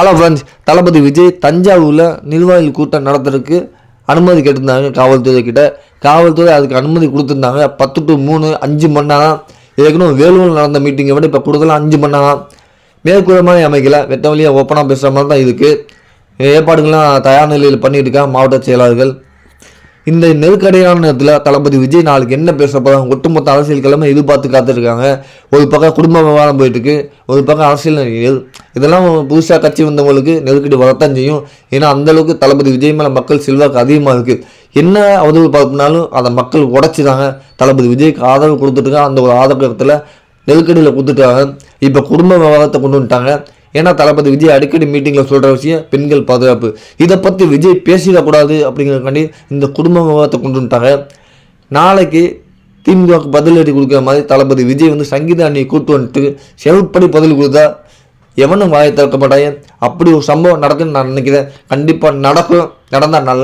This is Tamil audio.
ஹலோ ஃப்ரெண்ட்ஸ், தளபதி விஜய் தஞ்சாவூரில் நிர்வாகிகள் கூட்டம் நடத்துறதுக்கு அனுமதி கேட்டிருந்தாங்க காவல்துறை கிட்ட. காவல்துறை அதுக்கு அனுமதி கொடுத்துருந்தாங்க. 10 to 3 5 மணி நேரம். ஏற்கனவே வேலூரில் நடந்த மீட்டிங்கை விட இப்போ கூடுதலாக 5 மணி நேரம். மேற்கூறமான அமைக்கல, வெட்ட வழியாக ஓப்பனாக பேசுகிற மாதிரி தான் இருக்குது. ஏற்பாடுகள்லாம் தயார் நிலையில் பண்ணிட்டு இருக்காங்க மாவட்ட செயலாளர்கள். இந்த நெருக்கடியான நேரத்தில் தளபதி விஜய் நாளைக்கு என்ன பேச போகிறாங்க, ஒட்டுமொத்த அரசியல் கிழமை எதிர்பார்த்து காத்திருக்காங்க. ஒரு பக்கம் குடும்ப விவகாரம் போயிட்டுருக்கு, ஒரு பக்கம் அரசியல் நடிகைகள். இதெல்லாம் புதுசாக கட்சி வந்தவங்களுக்கு நெருக்கடி வரத்தான் செய்யும். ஏன்னா அந்தளவுக்கு தளபதி விஜய் மேலே மக்கள் செல்வாக்கு அதிகமாக இருக்குது. என்ன அவதூறு பார்ப்பினாலும் அதை மக்கள் உடைச்சிதாங்க தளபதி விஜய்க்கு ஆதரவு கொடுத்துட்டுருக்காங்க. அந்த ஒரு ஆதரவத்தில் நெருக்கடியில் கொடுத்துட்டாங்க. இப்போ குடும்ப விவகாரத்தை கொண்டு வந்துட்டாங்க. ஏன்னா தளபதி விஜய் அடிக்கடி மீட்டிங்கில் சொல்கிற விஷயம் பெண்கள் பாதுகாப்பு. இதை பற்றி விஜய் பேசிடக்கூடாது அப்படிங்கிறக்காண்டி இந்த குடும்ப விவகாரத்தை கொண்டு வந்துட்டாங்க. நாளைக்கு திமுகவுக்கு பதிலடி கொடுக்குற மாதிரி தளபதி விஜய் சங்கீதா அணியை கூட்டு வந்துட்டு செவப்படி பதில் கொடுத்தா எவனும் வாயை திறக்க மாட்டாங்க. அப்படி ஒரு சம்பவம் நடக்குன்னு நான் நினைக்கிறேன். கண்டிப்பாக நடக்கும். நடந்தால் நல்லா